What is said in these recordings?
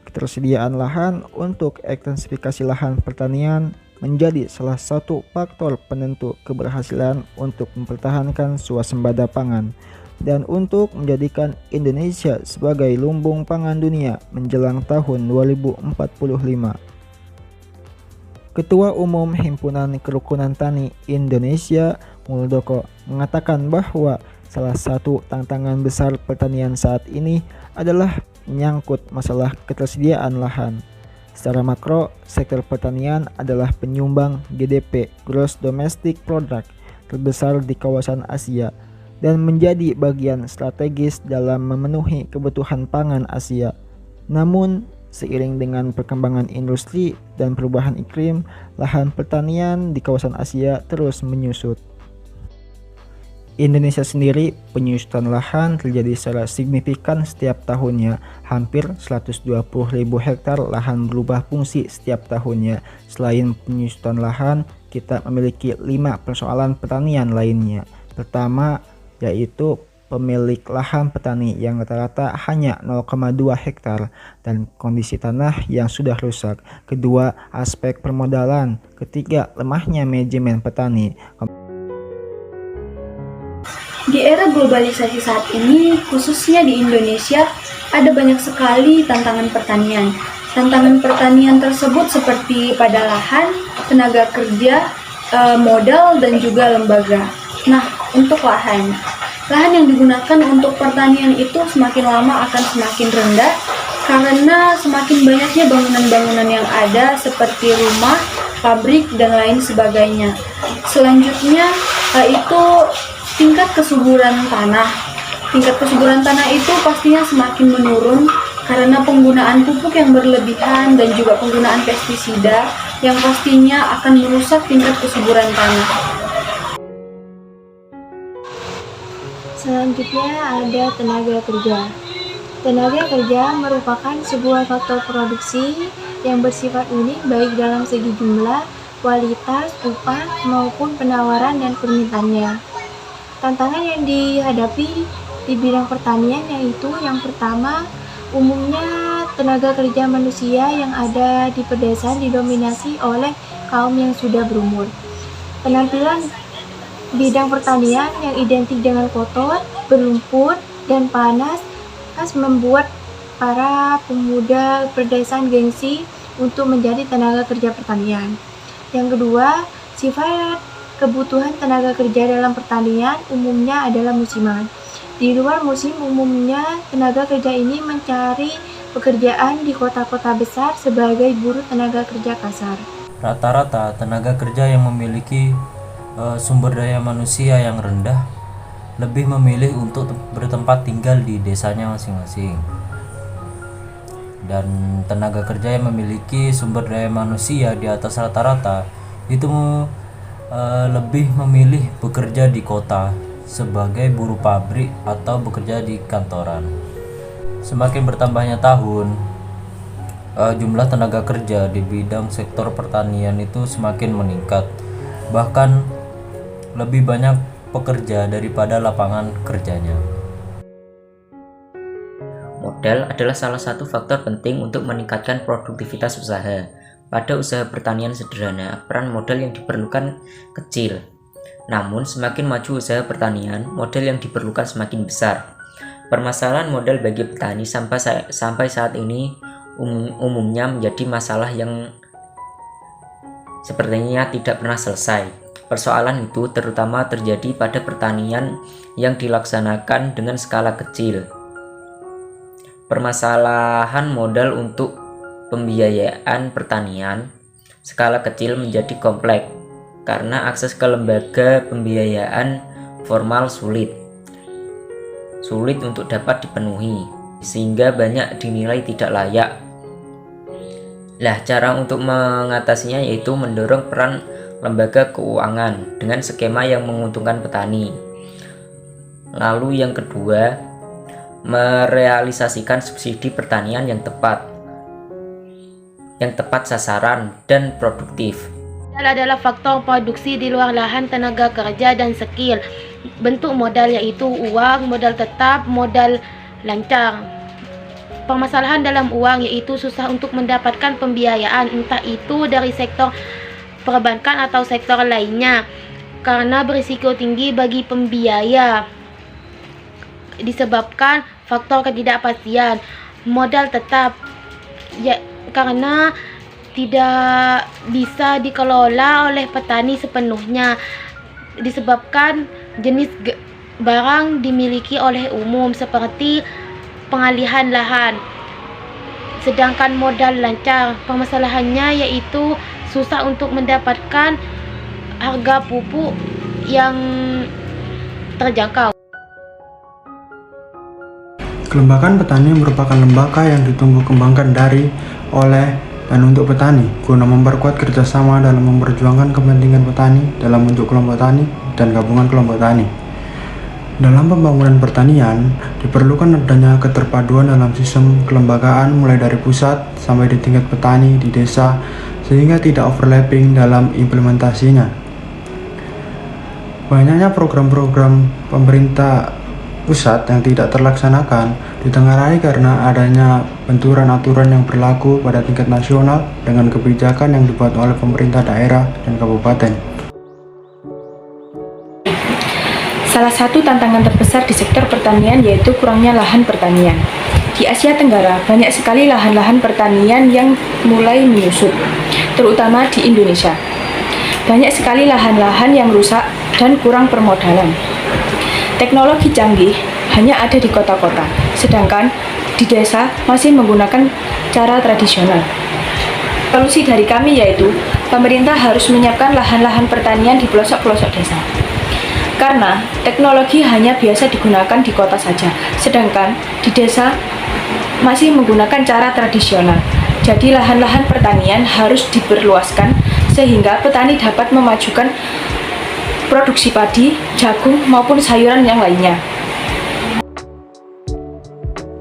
Ketersediaan lahan untuk ekstensifikasi lahan pertanian menjadi salah satu faktor penentu keberhasilan untuk mempertahankan swasembada pangan dan untuk menjadikan Indonesia sebagai lumbung pangan dunia menjelang tahun 2045. Ketua Umum Himpunan Kerukunan Tani Indonesia, Muldoko, mengatakan bahwa salah satu tantangan besar pertanian saat ini adalah menyangkut masalah ketersediaan lahan. Secara makro, sektor pertanian adalah penyumbang GDP (Gross Domestic Product) terbesar di kawasan Asia dan menjadi bagian strategis dalam memenuhi kebutuhan pangan Asia. Namun, seiring dengan perkembangan industri dan perubahan iklim, lahan pertanian di kawasan Asia terus menyusut. Indonesia sendiri, penyusutan lahan terjadi secara signifikan setiap tahunnya. Hampir 120.000 hektar lahan berubah fungsi setiap tahunnya. Selain penyusutan lahan, kita memiliki 5 persoalan pertanian lainnya. Pertama, yaitu pemilik lahan petani yang rata-rata hanya 0,2 hektar dan kondisi tanah yang sudah rusak. Kedua, aspek permodalan. Ketiga, lemahnya manajemen petani. Di era globalisasi saat ini, khususnya di Indonesia, ada banyak sekali tantangan pertanian. Tantangan pertanian tersebut seperti pada lahan, tenaga kerja, modal, dan juga lembaga. Nah, untuk lahan yang digunakan untuk pertanian itu semakin lama akan semakin rendah karena semakin banyaknya bangunan-bangunan yang ada seperti rumah, pabrik, dan lain sebagainya. Selanjutnya, itu tingkat kesuburan tanah. Tingkat kesuburan tanah itu pastinya semakin menurun karena penggunaan pupuk yang berlebihan dan juga penggunaan pestisida yang pastinya akan merusak tingkat kesuburan tanah. Selanjutnya ada tenaga kerja. Tenaga kerja merupakan sebuah faktor produksi yang bersifat unik baik dalam segi jumlah, kualitas, upah, maupun penawaran dan permintaannya. Tantangan yang dihadapi di bidang pertanian yaitu yang pertama, umumnya tenaga kerja manusia yang ada di pedesaan didominasi oleh kaum yang sudah berumur. Penampilan bidang pertanian yang identik dengan kotor, berlumpur, dan panas khas membuat para pemuda pedesaan gengsi untuk menjadi tenaga kerja pertanian. Yang kedua, sifat kebutuhan tenaga kerja dalam pertanian umumnya adalah musiman. Di luar musim, umumnya tenaga kerja ini mencari pekerjaan di kota-kota besar sebagai buruh tenaga kerja kasar. Rata-rata tenaga kerja yang memiliki sumber daya manusia yang rendah lebih memilih untuk bertempat tinggal di desanya masing-masing. Dan tenaga kerja yang memiliki sumber daya manusia di atas rata-rata itu lebih memilih bekerja di kota sebagai buruh pabrik atau bekerja di kantoran. Semakin bertambahnya tahun, jumlah tenaga kerja di bidang sektor pertanian itu semakin meningkat. Bahkan lebih banyak pekerja daripada lapangan kerjanya. Modal adalah salah satu faktor penting untuk meningkatkan produktivitas usaha. Pada usaha pertanian sederhana, peran modal yang diperlukan kecil. Namun, semakin maju usaha pertanian, modal yang diperlukan semakin besar. Permasalahan modal bagi petani sampai saat ini umumnya menjadi masalah yang sepertinya tidak pernah selesai. Persoalan itu terutama terjadi pada pertanian yang dilaksanakan dengan skala kecil. Permasalahan modal untuk pembiayaan pertanian skala kecil menjadi kompleks karena akses ke lembaga pembiayaan formal sulit untuk dapat dipenuhi, sehingga banyak dinilai tidak layak. Cara untuk mengatasinya yaitu mendorong peran lembaga keuangan dengan skema yang menguntungkan petani. Lalu yang kedua, merealisasikan subsidi pertanian yang tepat sasaran dan produktif. Modal adalah faktor produksi di luar lahan, tenaga kerja, dan skill. Bentuk modal yaitu uang, modal tetap, modal lancar. permasalahan dalam uang, yaitu susah untuk mendapatkan pembiayaan, entah itu dari sektor perbankan atau sektor lainnya, karena berisiko tinggi bagi pembiaya disebabkan faktor ketidakpastian modal tetap, ya, karena tidak bisa dikelola oleh petani sepenuhnya disebabkan jenis barang dimiliki oleh umum seperti pengalihan lahan, sedangkan modal lancar. Permasalahannya yaitu susah untuk mendapatkan harga pupuk yang terjangkau. Kelembagaan petani merupakan lembaga yang ditumbuh kembangkan dari, oleh, dan untuk petani guna memperkuat kerjasama dalam memperjuangkan kepentingan petani dalam bentuk kelompok tani dan gabungan kelompok tani. Dalam pembangunan pertanian, diperlukan adanya keterpaduan dalam sistem kelembagaan mulai dari pusat sampai di tingkat petani di desa sehingga tidak overlapping dalam implementasinya. Banyaknya program-program pemerintah pusat yang tidak terlaksanakan ditengarai karena adanya benturan aturan yang berlaku pada tingkat nasional dengan kebijakan yang dibuat oleh pemerintah daerah dan kabupaten. Salah satu tantangan terbesar di sektor pertanian yaitu kurangnya lahan pertanian. Di Asia Tenggara, banyak sekali lahan-lahan pertanian yang mulai menyusut, terutama di Indonesia. Banyak sekali lahan-lahan yang rusak dan kurang permodalan. Teknologi canggih hanya ada di kota-kota, sedangkan di desa masih menggunakan cara tradisional. Solusi dari kami yaitu pemerintah harus menyiapkan lahan-lahan pertanian di pelosok-pelosok desa. Karena teknologi hanya biasa digunakan di kota saja, sedangkan di desa masih menggunakan cara tradisional. Jadi lahan-lahan pertanian harus diperluaskan sehingga petani dapat memajukan produksi padi, jagung, maupun sayuran yang lainnya.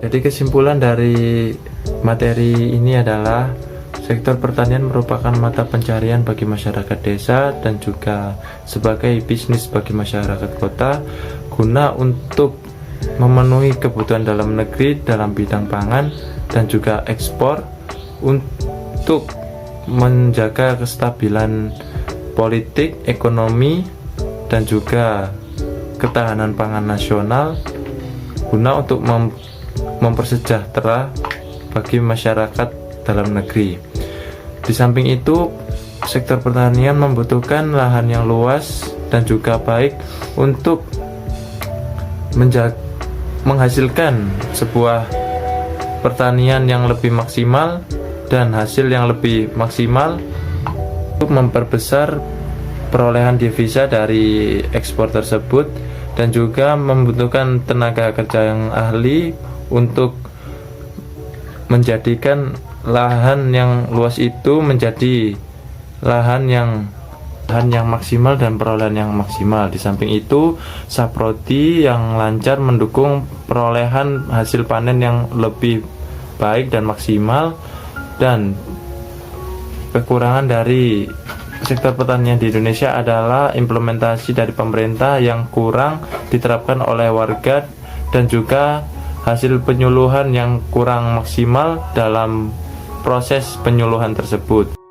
Jadi kesimpulan dari materi ini adalah sektor pertanian merupakan mata pencarian bagi masyarakat desa dan juga sebagai bisnis bagi masyarakat kota guna untuk memenuhi kebutuhan dalam negeri dalam bidang pangan dan juga ekspor untuk menjaga kestabilan politik, ekonomi, dan juga ketahanan pangan nasional guna untuk mempersejahtera bagi masyarakat dalam negeri. Di samping itu, sektor pertanian membutuhkan lahan yang luas dan juga baik untuk menghasilkan sebuah pertanian yang lebih maksimal dan hasil yang lebih maksimal untuk memperbesar perolehan devisa dari ekspor tersebut dan juga membutuhkan tenaga kerja yang ahli untuk menjadikan lahan yang luas itu menjadi lahan yang maksimal dan perolehan yang maksimal. Di samping itu, Saprodi yang lancar mendukung perolehan hasil panen yang lebih baik dan maksimal, dan kekurangan dari sektor pertanian di Indonesia adalah implementasi dari pemerintah yang kurang diterapkan oleh warga dan juga hasil penyuluhan yang kurang maksimal dalam proses penyuluhan tersebut.